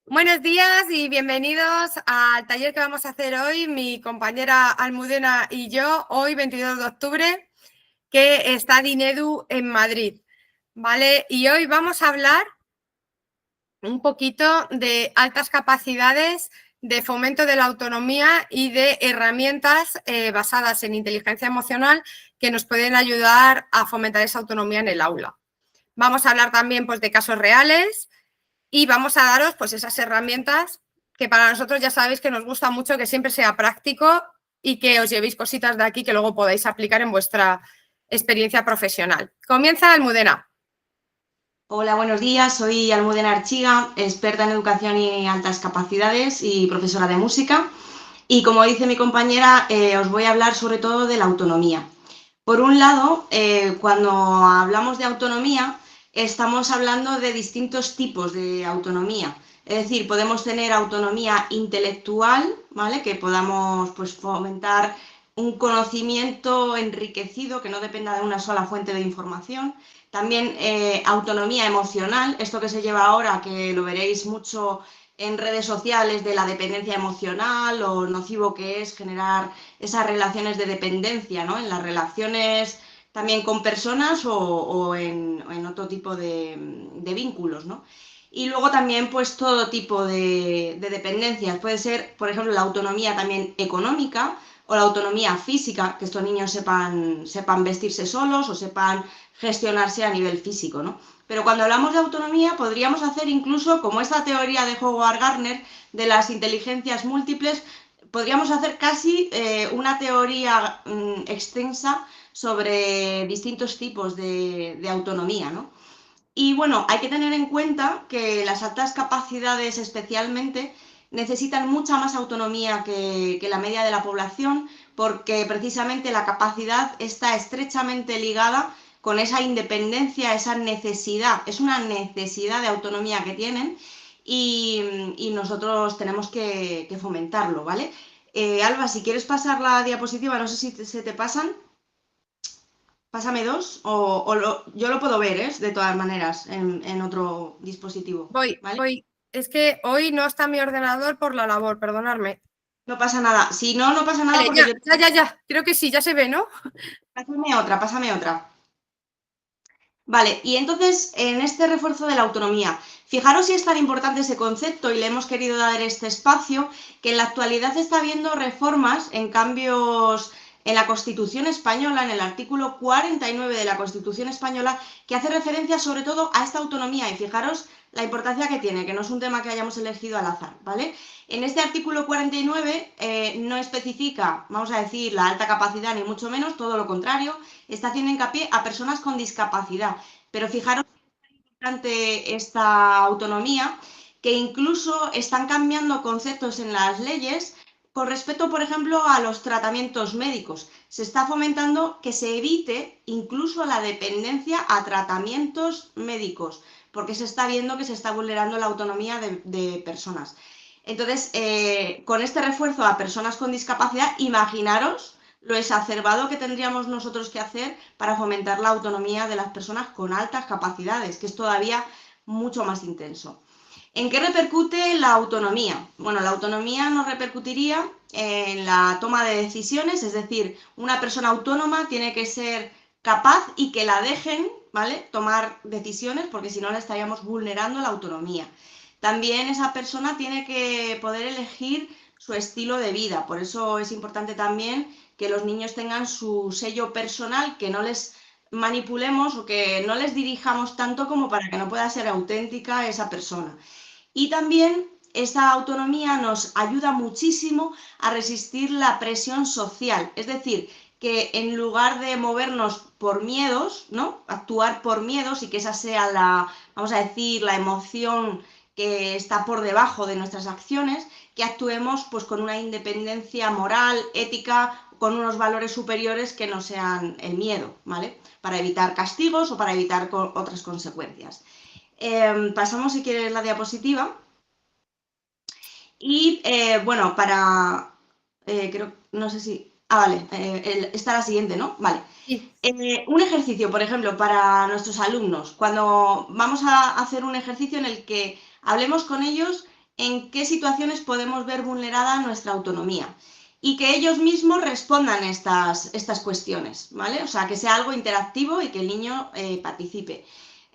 Buenos días y bienvenidos al taller que vamos a hacer hoy, mi compañera Almudena y yo, hoy 22 de octubre, que está Dinedu en Madrid, ¿vale? Y hoy vamos a hablar un poquito de altas capacidades, de fomento de la autonomía y de herramientas basadas en inteligencia emocional que nos pueden ayudar a fomentar esa autonomía en el aula. Vamos a hablar también pues, de casos reales y vamos a daros pues, esas herramientas que para nosotros ya sabéis que nos gusta mucho que siempre sea práctico y que os llevéis cositas de aquí que luego podáis aplicar en vuestra experiencia profesional. Comienza Almudena. Hola, buenos días. Soy Almudena Archiga, experta en educación y altas capacidades y profesora de música. Y como dice mi compañera, os voy a hablar sobre todo de la autonomía. Por un lado, cuando hablamos de autonomía, estamos hablando de distintos tipos de autonomía. Es decir, podemos tener autonomía intelectual, ¿vale? Que podamos pues, fomentar un conocimiento enriquecido que no dependa de una sola fuente de información. También autonomía emocional, esto que se lleva ahora, que lo veréis mucho en redes sociales, de la dependencia emocional o nocivo que es generar esas relaciones de dependencia, ¿no? En las relaciones también con personas o en otro tipo de vínculos, ¿no? Y luego también pues todo tipo de dependencias. Puede ser, por ejemplo, la autonomía también económica o la autonomía física, que estos niños sepan vestirse solos o sepan gestionarse a nivel físico, ¿no? Pero cuando hablamos de autonomía podríamos hacer incluso, como esta teoría de Howard Gardner de las inteligencias múltiples, podríamos hacer casi una teoría extensa sobre distintos tipos de autonomía, ¿no? Y bueno, hay que tener en cuenta que las altas capacidades especialmente necesitan mucha más autonomía que la media de la población, porque precisamente la capacidad está estrechamente ligada con esa independencia, esa necesidad, es una necesidad de autonomía que tienen y nosotros tenemos que fomentarlo, ¿vale? Alba, si quieres pasar la diapositiva, no sé si se te pasan. Pásame dos, yo lo puedo ver, ¿eh? De todas maneras, en otro dispositivo, ¿vale? Voy. Es que hoy no está mi ordenador por la labor, perdonadme. No pasa nada. Si no, no pasa nada Vale, porque yo... ya. Creo que sí, ya se ve, ¿no? Pásame otra, pásame otra. Vale, y entonces en este refuerzo de la autonomía, fijaros si es tan importante ese concepto y le hemos querido dar este espacio, que en la actualidad está habiendo reformas en cambios en la Constitución española, en el artículo 49 de la Constitución española, que hace referencia sobre todo a esta autonomía y fijaros la importancia que tiene, que no es un tema que hayamos elegido al azar, ¿vale? En este artículo 49 no especifica, vamos a decir, la alta capacidad ni mucho menos, todo lo contrario, está haciendo hincapié a personas con discapacidad. Pero fijaros ante esta autonomía que incluso están cambiando conceptos en las leyes con respecto, por ejemplo, a los tratamientos médicos. Se está fomentando que se evite incluso la dependencia a tratamientos médicos, porque se está viendo que se está vulnerando la autonomía de personas. Entonces, con este refuerzo a personas con discapacidad, imaginaros lo exacerbado que tendríamos nosotros que hacer para fomentar la autonomía de las personas con altas capacidades, que es todavía mucho más intenso. ¿En qué repercute la autonomía? Bueno, la autonomía nos repercutiría en la toma de decisiones, es decir, una persona autónoma tiene que ser capaz y que la dejen, ¿vale? Tomar decisiones, porque si no le estaríamos vulnerando la autonomía. También esa persona tiene que poder elegir su estilo de vida, por eso es importante también que los niños tengan su sello personal, que no les manipulemos o que no les dirijamos tanto como para que no pueda ser auténtica esa persona. Y también esta autonomía nos ayuda muchísimo a resistir la presión social, es decir, que en lugar de movernos por miedos, ¿no? Actuar por miedos y que esa sea la, vamos a decir, la emoción que está por debajo de nuestras acciones, que actuemos pues con una independencia moral, ética, con unos valores superiores que no sean el miedo, ¿vale? Para evitar castigos o para evitar otras consecuencias. Pasamos, si quieres, la diapositiva. Y bueno, creo, no sé si... Ah, vale, está la siguiente, ¿no? Vale. Sí. Un ejercicio, por ejemplo, para nuestros alumnos, cuando vamos a hacer un ejercicio en el que hablemos con ellos en qué situaciones podemos ver vulnerada nuestra autonomía y que ellos mismos respondan estas cuestiones, ¿vale? O sea, que sea algo interactivo y que el niño participe.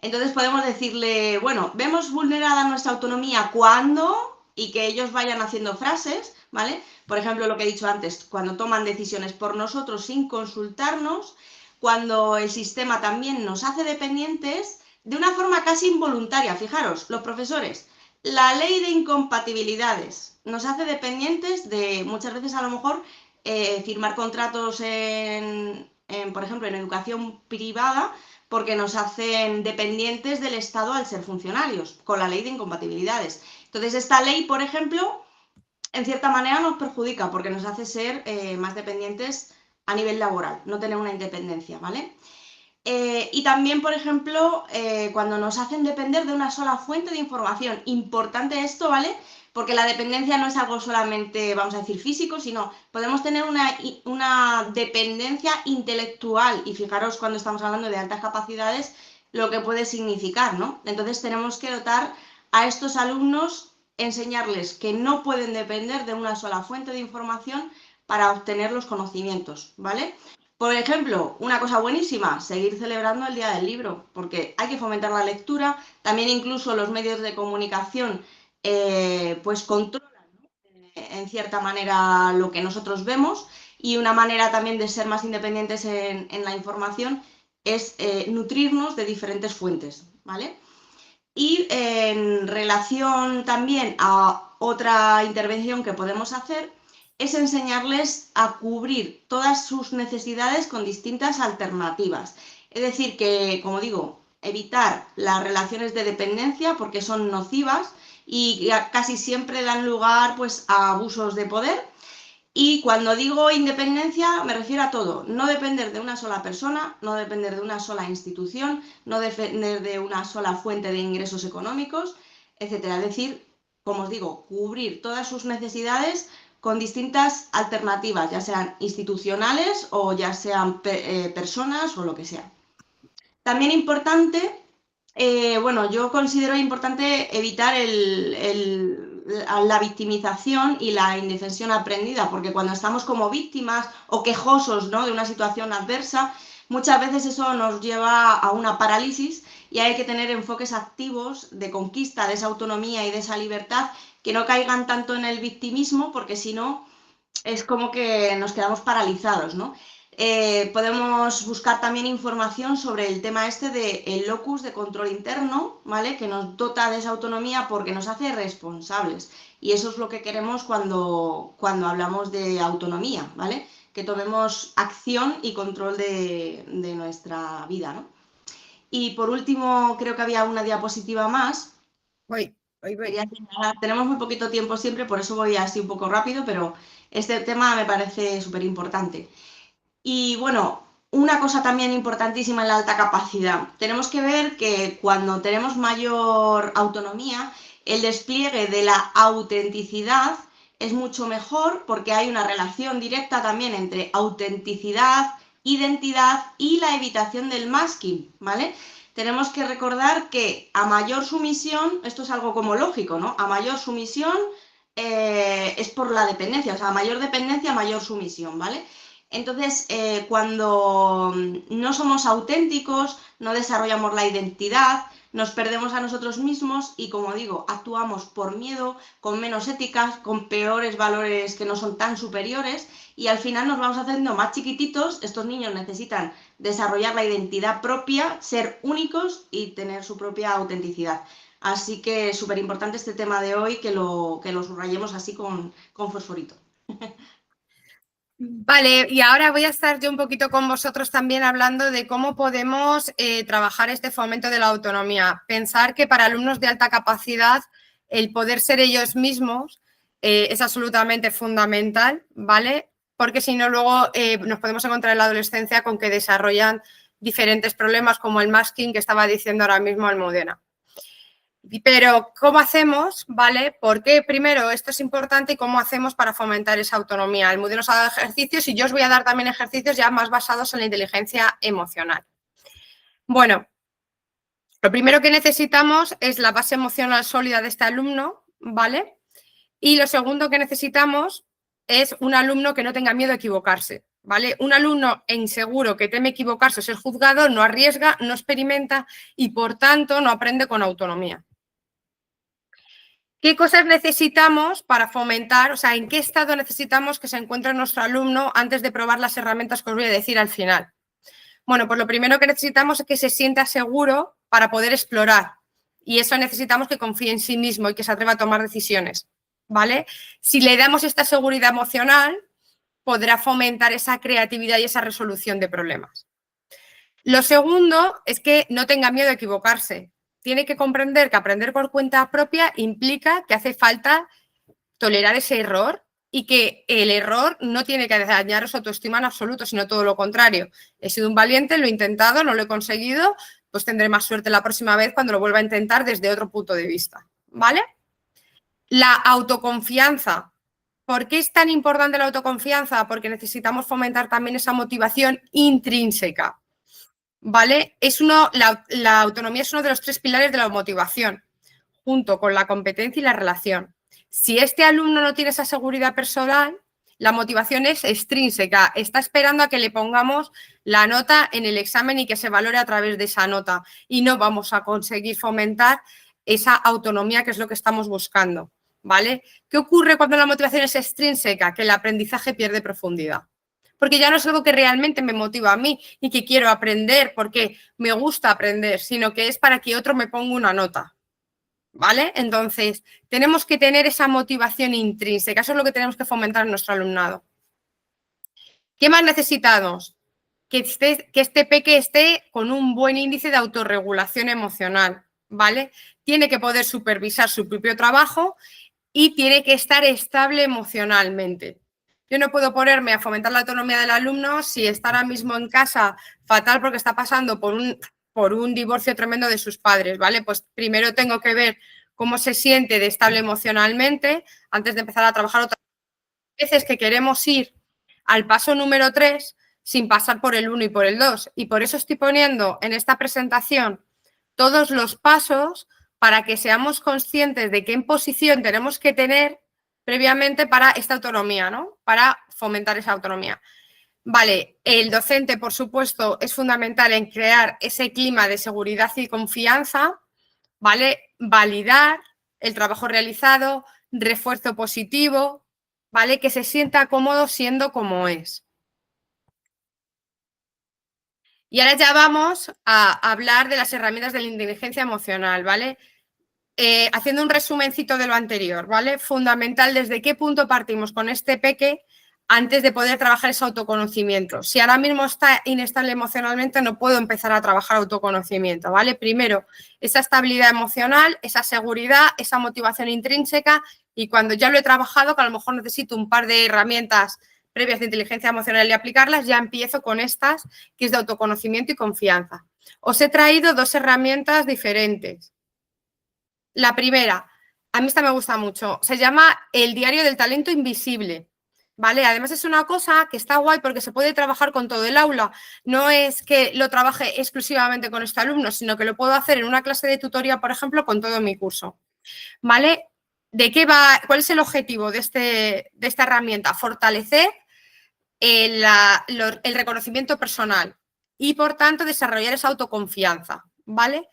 Entonces podemos decirle, bueno, vemos vulnerada nuestra autonomía cuando, y que ellos vayan haciendo frases, ¿vale? Por ejemplo, lo que he dicho antes, cuando toman decisiones por nosotros sin consultarnos, cuando el sistema también nos hace dependientes de una forma casi involuntaria. Fijaros, los profesores, la ley de incompatibilidades nos hace dependientes de, muchas veces a lo mejor, firmar contratos por ejemplo, en educación privada, porque nos hacen dependientes del Estado al ser funcionarios, con la ley de incompatibilidades. Entonces, esta ley, por ejemplo, en cierta manera nos perjudica porque nos hace ser más dependientes a nivel laboral, no tener una independencia, ¿vale? Y también, por ejemplo, cuando nos hacen depender de una sola fuente de información. Importante esto, ¿vale? Porque la dependencia no es algo solamente, vamos a decir, físico, sino podemos tener una dependencia intelectual. Y fijaros cuando estamos hablando de altas capacidades, lo que puede significar, ¿no? Entonces tenemos que dotar a estos alumnos, enseñarles que no pueden depender de una sola fuente de información para obtener los conocimientos, ¿vale? Por ejemplo, una cosa buenísima, seguir celebrando el Día del Libro, porque hay que fomentar la lectura. También incluso los medios de comunicación pues controlan, ¿no? En cierta manera lo que nosotros vemos, y una manera también de ser más independientes en la información es nutrirnos de diferentes fuentes, ¿vale? Y en relación también a otra intervención que podemos hacer es enseñarles a cubrir todas sus necesidades con distintas alternativas. Es decir, que, como digo, evitar las relaciones de dependencia porque son nocivas y casi siempre dan lugar pues, a abusos de poder. Y cuando digo independencia me refiero a todo, no depender de una sola persona, no depender de una sola institución, no depender de una sola fuente de ingresos económicos, etcétera. Es decir, como os digo, cubrir todas sus necesidades con distintas alternativas, ya sean institucionales o ya sean personas o lo que sea. También importante, bueno, yo considero importante evitar la victimización y la indefensión aprendida, porque cuando estamos como víctimas o quejosos, ¿no?, de una situación adversa, muchas veces eso nos lleva a una parálisis y hay que tener enfoques activos de conquista de esa autonomía y de esa libertad, que no caigan tanto en el victimismo, porque si no es como que nos quedamos paralizados, ¿no? Podemos buscar también información sobre el tema este del locus de control interno, ¿vale? Que nos dota de esa autonomía porque nos hace responsables. Y eso es lo que queremos cuando hablamos de autonomía, ¿vale? Que tomemos acción y control de nuestra vida, ¿no? Y por último, creo que había una diapositiva más. Voy. Tenemos muy poquito tiempo siempre, por eso voy así un poco rápido, pero este tema me parece súper importante. Y bueno, una cosa también importantísima en la alta capacidad. Tenemos que ver que cuando tenemos mayor autonomía, el despliegue de la autenticidad es mucho mejor porque hay una relación directa también entre autenticidad, identidad y la evitación del masking, ¿vale? Tenemos que recordar que a mayor sumisión, esto es algo como lógico, ¿no? A mayor sumisión es por la dependencia, o sea, a mayor dependencia, mayor sumisión, ¿vale? Entonces, cuando no somos auténticos, no desarrollamos la identidad, nos perdemos a nosotros mismos y, como digo, actuamos por miedo, con menos éticas, con peores valores que no son tan superiores, y al final nos vamos haciendo más chiquititos. Estos niños necesitan desarrollar la identidad propia, ser únicos y tener su propia autenticidad. Así que súper importante este tema de hoy, que lo subrayemos así con fosforito. Vale, y ahora voy a estar yo un poquito con vosotros también hablando de cómo podemos trabajar este fomento de la autonomía. Pensar que para alumnos de alta capacidad el poder ser ellos mismos es absolutamente fundamental, ¿vale? Porque si no, luego nos podemos encontrar en la adolescencia con que desarrollan diferentes problemas como el masking que estaba diciendo ahora mismo Almudena. Pero, ¿cómo hacemos? ¿Vale? Porque primero esto es importante y cómo hacemos para fomentar esa autonomía. Almudena nos ha dado ejercicios y yo os voy a dar también ejercicios ya más basados en la inteligencia emocional. Bueno, lo primero que necesitamos es la base emocional sólida de este alumno, ¿vale? Y lo segundo que necesitamos es un alumno que no tenga miedo a equivocarse, ¿vale? Un alumno inseguro que teme equivocarse o ser juzgado no arriesga, no experimenta y, por tanto, no aprende con autonomía. ¿Qué cosas necesitamos para fomentar, o sea, en qué estado necesitamos que se encuentre nuestro alumno antes de probar las herramientas que os voy a decir al final? Bueno, pues lo primero que necesitamos es que se sienta seguro para poder explorar. Y eso necesitamos que confíe en sí mismo y que se atreva a tomar decisiones, ¿vale? Si le damos esta seguridad emocional, podrá fomentar esa creatividad y esa resolución de problemas. Lo segundo es que no tenga miedo a equivocarse. Tiene que comprender que aprender por cuenta propia implica que hace falta tolerar ese error y que el error no tiene que dañar su autoestima en absoluto, sino todo lo contrario. He sido un valiente, lo he intentado, no lo he conseguido, pues tendré más suerte la próxima vez cuando lo vuelva a intentar desde otro punto de vista, ¿vale? La autoconfianza. ¿Por qué es tan importante la autoconfianza? Porque necesitamos fomentar también esa motivación intrínseca, ¿vale? La autonomía es uno de los 3 pilares de la motivación, junto con la competencia y la relación. Si este alumno no tiene esa seguridad personal, la motivación es extrínseca, está esperando a que le pongamos la nota en el examen y que se valore a través de esa nota y no vamos a conseguir fomentar esa autonomía que es lo que estamos buscando, ¿vale? ¿Qué ocurre cuando la motivación es extrínseca? Que el aprendizaje pierde profundidad. Porque ya no es algo que realmente me motiva a mí y que quiero aprender porque me gusta aprender, sino que es para que otro me ponga una nota, ¿vale? Entonces, tenemos que tener esa motivación intrínseca, eso es lo que tenemos que fomentar en nuestro alumnado. ¿Qué más necesitamos? Que este peque esté con un buen índice de autorregulación emocional, ¿vale? Tiene que poder supervisar su propio trabajo y tiene que estar estable emocionalmente. Yo no puedo ponerme a fomentar la autonomía del alumno si está ahora mismo en casa fatal porque está pasando por un divorcio tremendo de sus padres, ¿vale? Pues primero tengo que ver cómo se siente de estable emocionalmente antes de empezar a trabajar otras veces que queremos ir al paso número 3 sin pasar por el 1 y por el 2. Y por eso estoy poniendo en esta presentación todos los pasos para que seamos conscientes de qué posición tenemos que tener previamente para esta autonomía, ¿no? Para fomentar esa autonomía. Vale, el docente, por supuesto, es fundamental en crear ese clima de seguridad y confianza, ¿vale? Validar el trabajo realizado, refuerzo positivo, ¿vale? Que se sienta cómodo siendo como es. Y ahora ya vamos a hablar de las herramientas de la inteligencia emocional, ¿vale? Haciendo un resumencito de lo anterior, ¿vale? Fundamental desde qué punto partimos con este peque antes de poder trabajar ese autoconocimiento. Si ahora mismo está inestable emocionalmente, no puedo empezar a trabajar autoconocimiento, ¿vale? Primero, esa estabilidad emocional, esa seguridad, esa motivación intrínseca y cuando ya lo he trabajado, que a lo mejor necesito un par de herramientas previas de inteligencia emocional y aplicarlas, ya empiezo con estas, que es de autoconocimiento y confianza. Os he traído 2 herramientas diferentes. La primera, a mí esta me gusta mucho, se llama El diario del talento invisible, ¿vale? Además es una cosa que está guay porque se puede trabajar con todo el aula. No es que lo trabaje exclusivamente con este alumno, sino que lo puedo hacer en una clase de tutoría, por ejemplo, con todo mi curso, ¿vale? ¿De qué va? ¿Cuál es el objetivo de esta herramienta? Fortalecer el reconocimiento personal y, por tanto, desarrollar esa autoconfianza, ¿vale?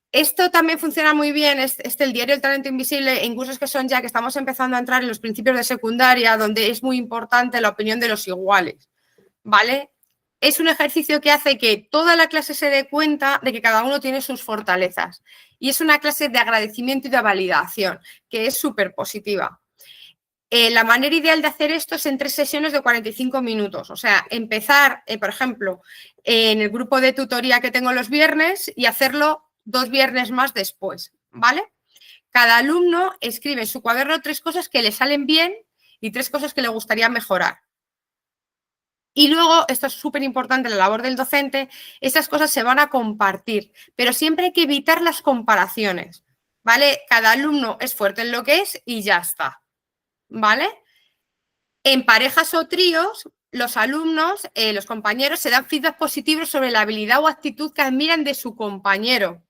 Esto también funciona muy bien, el diario del talento invisible, en cursos que son ya que estamos empezando a entrar en los principios de secundaria, donde es muy importante la opinión de los iguales, ¿vale? Es un ejercicio que hace que toda la clase se dé cuenta de que cada uno tiene sus fortalezas y es una clase de agradecimiento y de validación, que es súper positiva. La manera ideal de hacer esto es en 3 sesiones de 45 minutos, o sea, empezar, por ejemplo, en el grupo de tutoría que tengo los viernes y hacerlo 2 viernes más después, ¿vale? Cada alumno escribe en su cuaderno 3 cosas que le salen bien y 3 cosas que le gustaría mejorar. Y luego, esto es súper importante, la labor del docente, esas cosas se van a compartir, pero siempre hay que evitar las comparaciones, ¿vale? Cada alumno es fuerte en lo que es y ya está, ¿vale? En parejas o tríos, los alumnos, los compañeros, se dan feedback positivos sobre la habilidad o actitud que admiran de su compañero.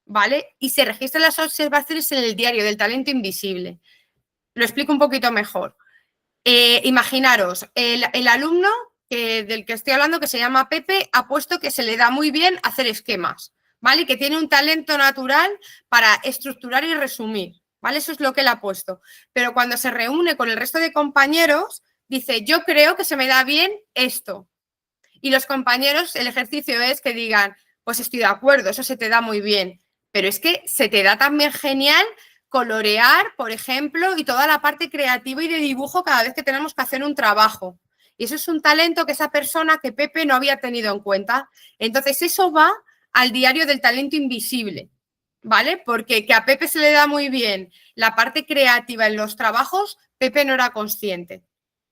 ¿vale? Y se registran las observaciones en el diario del talento invisible. Lo explico un poquito mejor. Imaginaros, el alumno del que estoy hablando, que se llama Pepe, ha puesto que se le da muy bien hacer esquemas, ¿vale? Y que tiene un talento natural para estructurar y resumir, ¿vale? Eso es lo que él ha puesto. Pero cuando se reúne con el resto de compañeros, dice, yo creo que se me da bien esto. Y los compañeros, el ejercicio es que digan, pues estoy de acuerdo, eso se te da muy bien. Pero es que se te da también genial colorear, por ejemplo, y toda la parte creativa y de dibujo cada vez que tenemos que hacer un trabajo. Y eso es un talento que esa persona, que Pepe, no había tenido en cuenta. Entonces, eso va al diario del talento invisible, ¿vale? Porque que a Pepe se le da muy bien la parte creativa en los trabajos, Pepe no era consciente,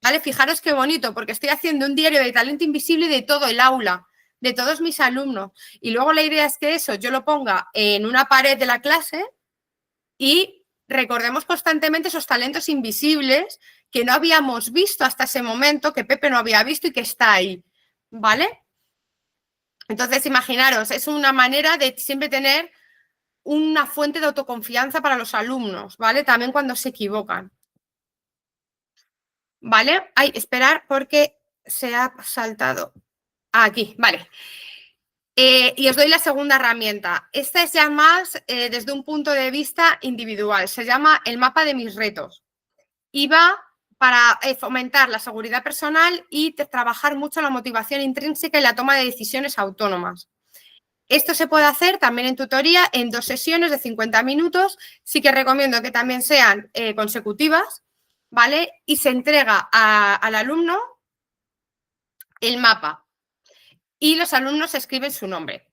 ¿vale? Fijaros qué bonito, porque estoy haciendo un diario de talento invisible de todo el aula, de todos mis alumnos. Y luego la idea es que eso yo lo ponga en una pared de la clase y recordemos constantemente esos talentos invisibles que no habíamos visto hasta ese momento, que Pepe no había visto y que está ahí, ¿vale? Entonces, imaginaros, es una manera de siempre tener una fuente de autoconfianza para los alumnos, ¿vale? También cuando se equivocan. ¿Vale? Ay, esperar porque se ha saltado. Aquí, vale. Y os doy la segunda herramienta. Esta es ya más desde un punto de vista individual. Se llama el mapa de mis retos. Y va para fomentar la seguridad personal y trabajar mucho la motivación intrínseca y la toma de decisiones autónomas. Esto se puede hacer también en tutoría en 2 sesiones de 50 minutos. Sí que recomiendo que también sean consecutivas, ¿vale? Y se entrega al alumno el mapa y los alumnos escriben su nombre.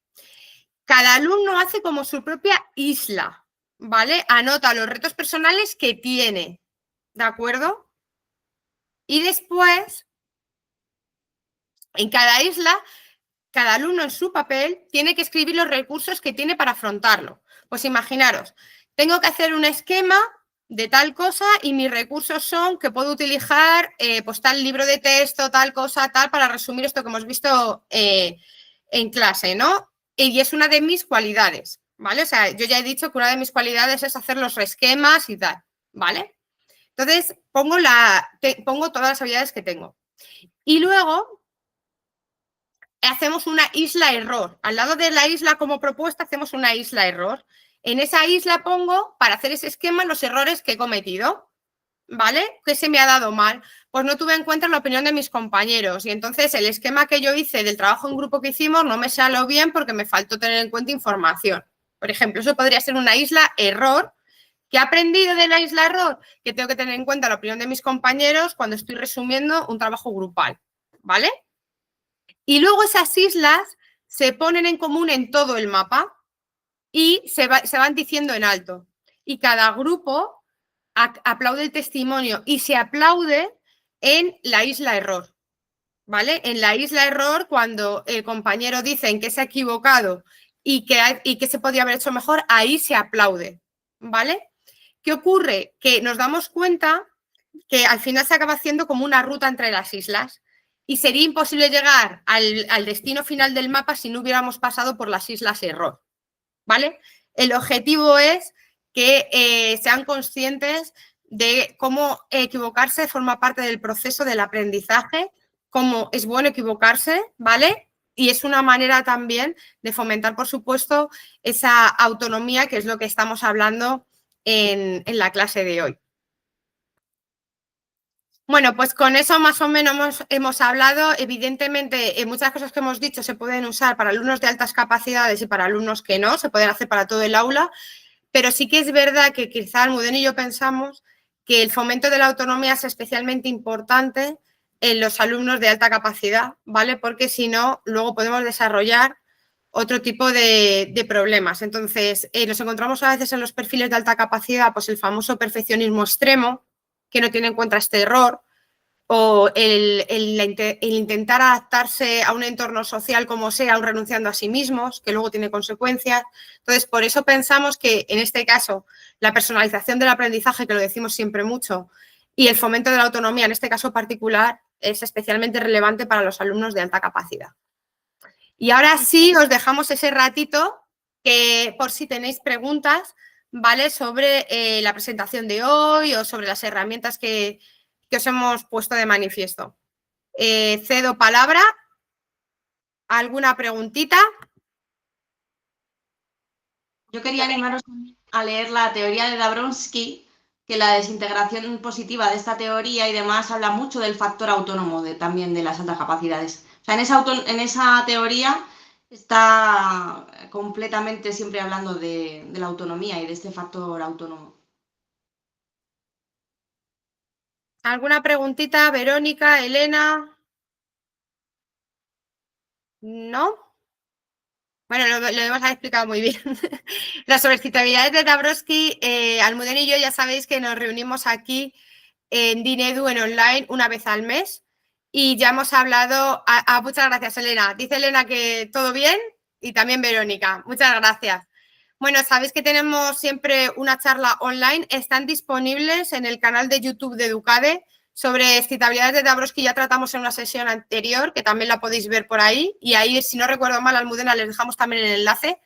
Cada alumno hace como su propia isla, ¿vale? Anota los retos personales que tiene, ¿de acuerdo? Y después, en cada isla, cada alumno en su papel tiene que escribir los recursos que tiene para afrontarlo. Pues imaginaros, tengo que hacer un esquema de tal cosa y mis recursos son que puedo utilizar pues tal libro de texto, tal cosa, tal, para resumir esto que hemos visto en clase, ¿no? Y es una de mis cualidades, ¿vale? O sea, yo ya he dicho que una de mis cualidades es hacer los esquemas y tal, ¿vale? Entonces, pongo todas las habilidades que tengo. Y luego hacemos una isla error. Al lado de la isla como propuesta hacemos una isla error. En esa isla pongo, para hacer ese esquema, los errores que he cometido, ¿vale? ¿Qué se me ha dado mal? Pues no tuve en cuenta la opinión de mis compañeros y entonces el esquema que yo hice del trabajo en grupo que hicimos no me salió bien porque me faltó tener en cuenta información. Por ejemplo, eso podría ser una isla error. ¿Qué he aprendido de la isla error? Que tengo que tener en cuenta la opinión de mis compañeros cuando estoy resumiendo un trabajo grupal, ¿vale? Y luego esas islas se ponen en común en todo el mapa y se van diciendo en alto. Y cada grupo aplaude el testimonio y se aplaude en la isla error, ¿vale? En la isla error, cuando el compañero dice en que se ha equivocado y que se podía haber hecho mejor, ahí se aplaude, ¿vale? ¿Qué ocurre? Que nos damos cuenta que al final se acaba haciendo como una ruta entre las islas y sería imposible llegar al destino final del mapa si no hubiéramos pasado por las islas error, ¿vale? El objetivo es que sean conscientes de cómo equivocarse forma parte del proceso del aprendizaje, cómo es bueno equivocarse, ¿vale? Y es una manera también de fomentar, por supuesto, esa autonomía, que es lo que estamos hablando en la clase de hoy. Bueno, pues con eso más o menos hemos hablado. Evidentemente, muchas cosas que hemos dicho se pueden usar para alumnos de altas capacidades y para alumnos que no, se pueden hacer para todo el aula, pero sí que es verdad que quizá Almudena y yo pensamos que el fomento de la autonomía es especialmente importante en los alumnos de alta capacidad, ¿vale? Porque si no, luego podemos desarrollar otro tipo de problemas. Entonces, nos encontramos a veces en los perfiles de alta capacidad, pues el famoso perfeccionismo extremo, que no tiene en cuenta este error, o el intentar adaptarse a un entorno social como sea, aun renunciando a sí mismos, que luego tiene consecuencias. Entonces, por eso pensamos que en este caso la personalización del aprendizaje, que lo decimos siempre mucho, y el fomento de la autonomía, en este caso particular, es especialmente relevante para los alumnos de alta capacidad. Y ahora sí, os dejamos ese ratito que por si tenéis preguntas, ¿vale? Sobre la presentación de hoy o sobre las herramientas que os hemos puesto de manifiesto. Cedo palabra. ¿Alguna preguntita? Yo quería animaros a leer la teoría de Dabrowski, que la desintegración positiva de esta teoría y demás habla mucho del factor autónomo también de las altas capacidades. O sea, en esa teoría está completamente siempre hablando de la autonomía y de este factor autónomo. ¿Alguna preguntita, Verónica, Elena? ¿No? Bueno, lo hemos explicado muy bien. Las sobrecitabilidades de Dabrowski, Almudena y yo ya sabéis que nos reunimos aquí en Dinedu en online una vez al mes y ya hemos hablado. Muchas gracias, Elena. Dice Elena que todo bien y también Verónica. Muchas gracias. Bueno, sabéis que tenemos siempre una charla online. Están disponibles en el canal de YouTube de Educade. Sobre excitabilidades de Dabrowski ya tratamos en una sesión anterior, que también la podéis ver por ahí. Y ahí, si no recuerdo mal, Almudena, les dejamos también el enlace.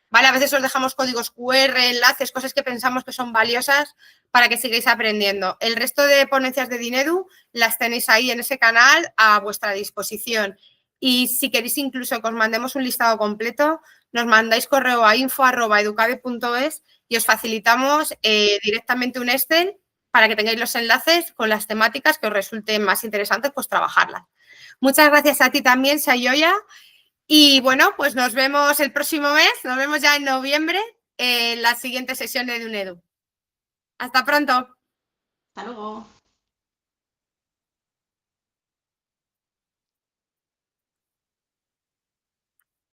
¿Vale? A veces os dejamos códigos QR, enlaces, cosas que pensamos que son valiosas para que sigáis aprendiendo. El resto de ponencias de Dinedu las tenéis ahí en ese canal a vuestra disposición. Y si queréis incluso que os mandemos un listado completo, nos mandáis correo a info@educade.es y os facilitamos directamente un Excel para que tengáis los enlaces con las temáticas que os resulten más interesantes, pues trabajarlas. Muchas gracias a ti también, Sayoya. Y bueno, pues nos vemos el próximo mes, nos vemos ya en noviembre en la siguiente sesión de Dunedu. Hasta pronto. Hasta luego.